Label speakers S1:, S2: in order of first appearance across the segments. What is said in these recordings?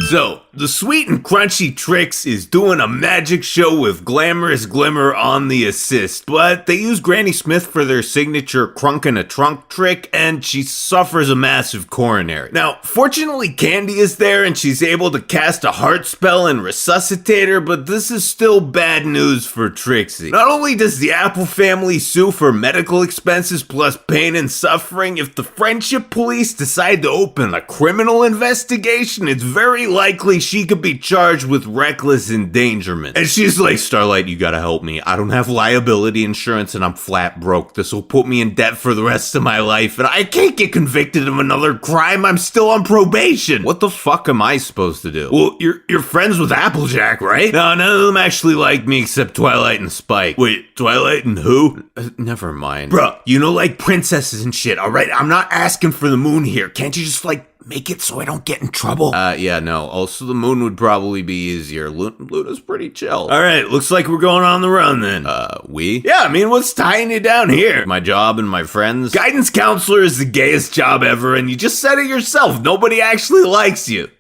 S1: So, the sweet and crunchy Trix is doing a magic show with Glamorous Glimmer on the assist, but they use Granny Smith for their signature crunk in a trunk trick, and she suffers a massive coronary. Now, fortunately Candy is there and she's able to cast a heart spell and resuscitate her, but this is still bad news for Trixie. Not only does the Apple family sue for medical expenses plus pain and suffering, if the Friendship Police decide to open a criminal investigation, it's very likely she could be charged with reckless endangerment. And she's like, Starlight, you gotta help me. I don't have liability insurance and I'm flat broke. This will put me in debt for the rest of my life and I can't get convicted of another crime. I'm still on probation. What the fuck am I supposed to do? Well, you're friends with Applejack, right? No, none of them actually like me except Twilight and Spike. Wait, Twilight and who? Never mind. Bruh, you know, like princesses and shit, alright? I'm not asking for the moon here. Can't you just like make it so I don't get in trouble? Yeah, no. Also, the moon would probably be easier. Luna's pretty chill. Alright, looks like we're going on the run then. We? Yeah, I mean, what's tying you down here? My job and my friends? Guidance counselor is the gayest job ever, and you just said it yourself. Nobody actually likes you.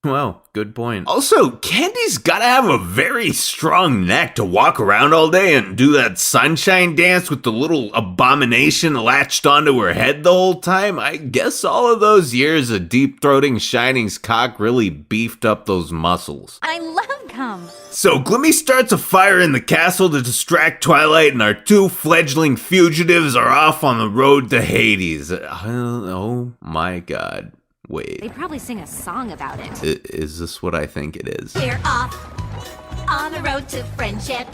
S1: Well, good point. Also, Candy's gotta have a very strong neck to walk around all day and do that sunshine dance with the little abomination latched onto her head the whole time. I guess all of those years of deep-throating Shining's cock really beefed up those muscles.
S2: I love cum.
S1: So Glimmy starts a fire in the castle to distract Twilight, and our two fledgling fugitives are off on the road to Hades. Oh my god. Wait.
S2: They probably sing a song about it.
S1: Is this what I think it is?
S2: We're off on the road to friendship.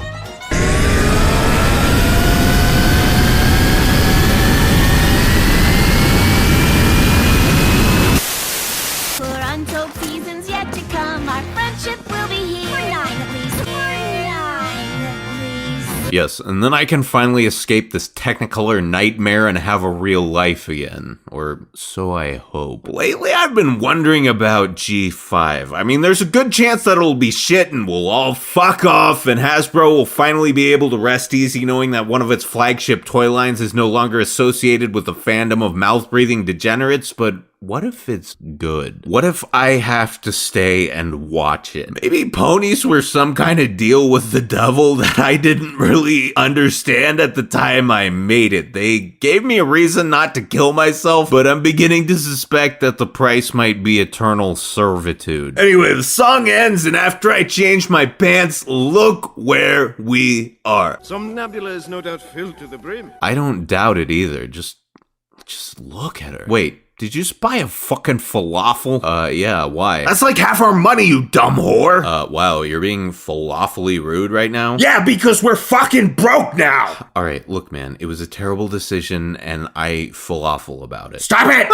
S2: For untold seasons yet to come, our friendship will be here. For 9 at least. For 9 at least.
S1: Yes, and then I can finally escape this Technicolor nightmare and have a real life again. Or so I hope. Lately I've been wondering about G5. I mean, there's a good chance that it'll be shit and we'll all fuck off and Hasbro will finally be able to rest easy knowing that one of its flagship toy lines is no longer associated with the fandom of mouth-breathing degenerates, but what if it's good? What if I have to stay and watch it? Maybe ponies were some kind of deal with the devil that I didn't really understand at the time I made it. They gave me a reason not to kill myself, but I'm beginning to suspect that the price might be eternal servitude. Anyway, the song ends, and after I change my pants, look where we are.
S3: Some nebula is no doubt filled to the brim.
S1: I don't doubt it either. Just look at her. Wait. Did you just buy a fucking falafel? Yeah, why? That's like half our money, you dumb whore! Wow, you're being falafely rude right now? Yeah, because we're fucking broke now! Alright, look man, it was a terrible decision and I falafel about it. Stop it!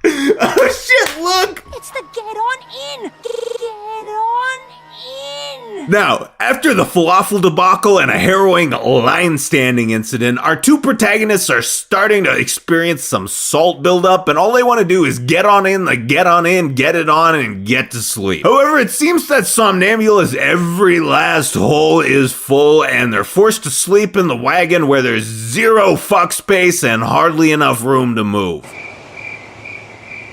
S1: Oh shit, look!
S2: It's the get on in! Get on in!
S1: Now, after the falafel debacle and a harrowing line standing incident, our two protagonists are starting to experience some salt buildup, and all they want to do is get on in, get it on, and get to sleep. However, it seems that Somnambula's every last hole is full, and they're forced to sleep in the wagon where there's zero fuck space and hardly enough room to move.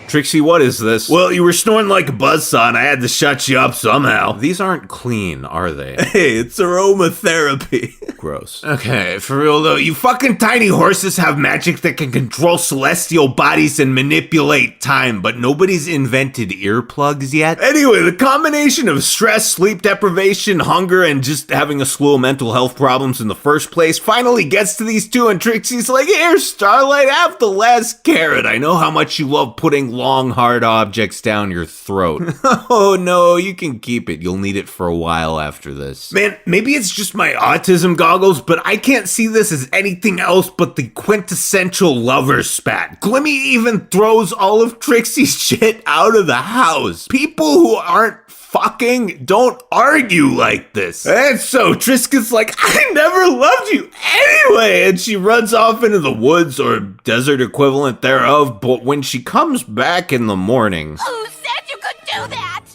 S1: Trixie, what is this? Well, you were snoring like a buzzsaw and I had to shut you up somehow. These aren't clean, are they? Hey, it's aromatherapy. Gross. Okay, for real though, you fucking tiny horses have magic that can control celestial bodies and manipulate time, but nobody's invented earplugs yet. Anyway, the combination of stress, sleep deprivation, hunger, and just having a slew of mental health problems in the first place finally gets to these two, and Trixie's like, here, Starlight, have the last carrot. I know how much you love putting long, hard objects down your throat. Oh no, you can keep it. You'll need it for a while after this. Man, maybe it's just my autism goggles, but I can't see this as anything else but the quintessential lover spat. Glimmy even throws all of Trixie's shit out of the house. People who aren't fucking don't argue like this. And so Triska's like, I never loved you anyway, and she runs off into the woods or desert equivalent thereof, but when she comes back in the morning...
S2: Who said you could do that?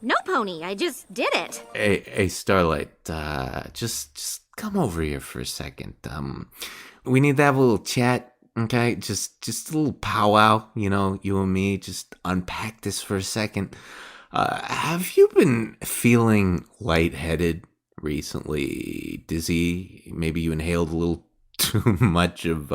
S2: No, Pony, I just did it.
S1: Hey, Starlight, just come over here for a second. We need to have a little chat. Okay, just a little powwow, you and me, just unpack this for a second. Have you been feeling lightheaded recently? Dizzy? Maybe you inhaled a little too much of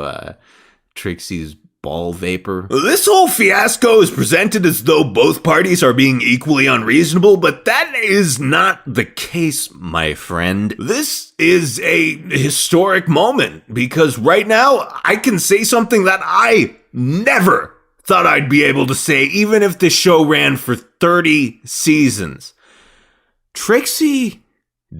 S1: Trixie's ball vapor? This whole fiasco is presented as though both parties are being equally unreasonable, but that is not the case, my friend. This is a historic moment, because right now I can say something that I never thought I'd be able to say, even if the show ran for 30 seasons. Trixie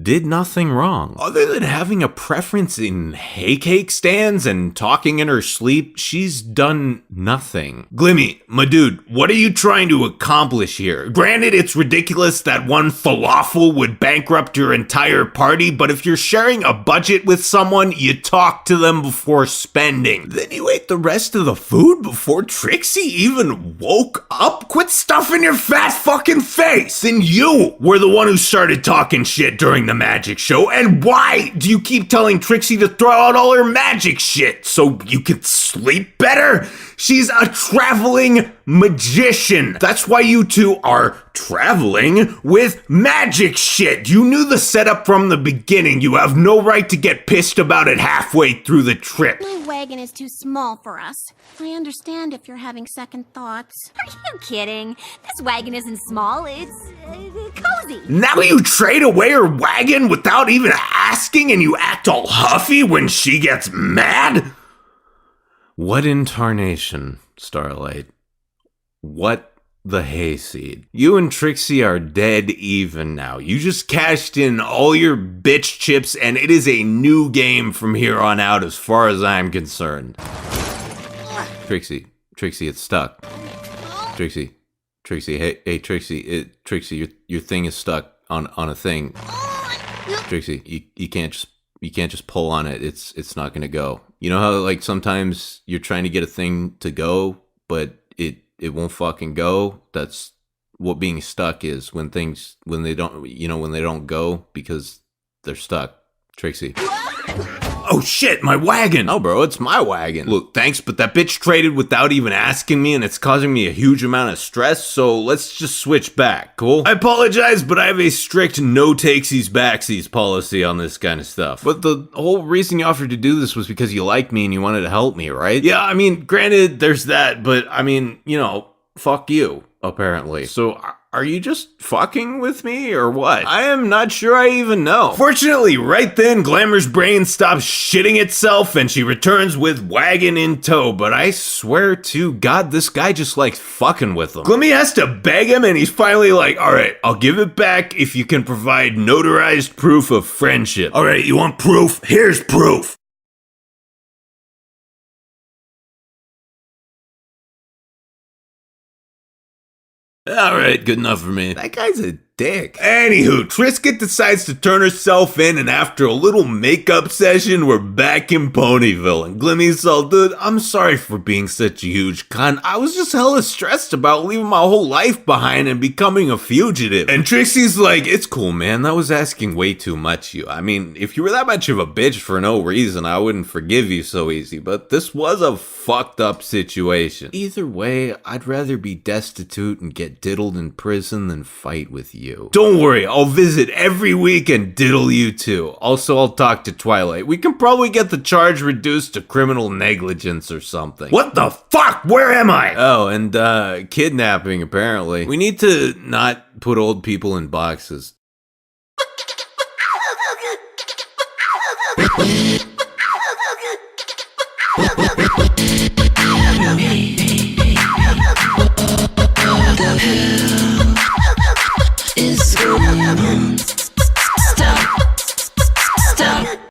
S1: did nothing wrong. Other than having a preference in hay cake stands and talking in her sleep, she's done nothing. Glimmy, my dude, what are you trying to accomplish here? Granted, it's ridiculous that one falafel would bankrupt your entire party, but if you're sharing a budget with someone, you talk to them before spending. Then you ate the rest of the food before Trixie even woke up? Quit stuffing your fat fucking face! And you were the one who started talking shit during the magic show, and why do you keep telling Trixie to throw out all her magic shit? So you can sleep better? She's a traveling magician. That's why you two are traveling with magic shit. You knew the setup from the beginning. You have no right to get pissed about it halfway through the trip.
S2: My wagon is too small for us. I understand if you're having second thoughts.
S4: Are you kidding? This wagon isn't small, it's cozy.
S1: Now you trade away her wagon without even asking, and you act all huffy when she gets mad? What in tarnation, Starlight? What the hayseed? You and Trixie are dead even now. You just cashed in all your bitch chips, and it is a new game from here on out as far as I'm concerned. Trixie, it's stuck. Trixie, hey, Trixie, your thing is stuck on a thing. Trixie, you can't just pull on it. It's not gonna go. You know how like sometimes you're trying to get a thing to go, but it won't fucking go? That's what being stuck is, when they don't go because they're stuck. Trixie. Oh shit, my wagon! Oh bro, it's my wagon. Look, thanks, but that bitch traded without even asking me, and it's causing me a huge amount of stress, so let's just switch back, cool? I apologize, but I have a strict no-takesies backsies policy on this kind of stuff. But the whole reason you offered to do this was because you like me and you wanted to help me, right? Yeah, I mean, granted, there's that, but I mean, fuck you, apparently. So, are you just fucking with me or what? I am not sure I even know. Fortunately, right then, Glamour's brain stops shitting itself and she returns with wagon in tow, but I swear to God, this guy just likes fucking with him. Glimmy has to beg him, and he's finally like, alright, I'll give it back if you can provide notarized proof of friendship. Alright, you want proof? Here's proof. Alright, good enough for me. That guy's a dick. Anywho, Trisket decides to turn herself in, and after a little makeup session, we're back in Ponyville. And Glimmy's all, dude, I'm sorry for being such a huge cunt. I was just hella stressed about leaving my whole life behind and becoming a fugitive. And Trixie's like, it's cool, man. That was asking way too much of you. I mean, if you were that much of a bitch for no reason, I wouldn't forgive you so easy. But this was a fucked up situation. Either way, I'd rather be destitute and get diddled in prison than fight with you. Don't worry, I'll visit every week and diddle you too. Also, I'll talk to Twilight. We can probably get the charge reduced to criminal negligence or something. What the fuck? Where am I? Oh, and kidnapping, apparently. We need to not put old people in boxes.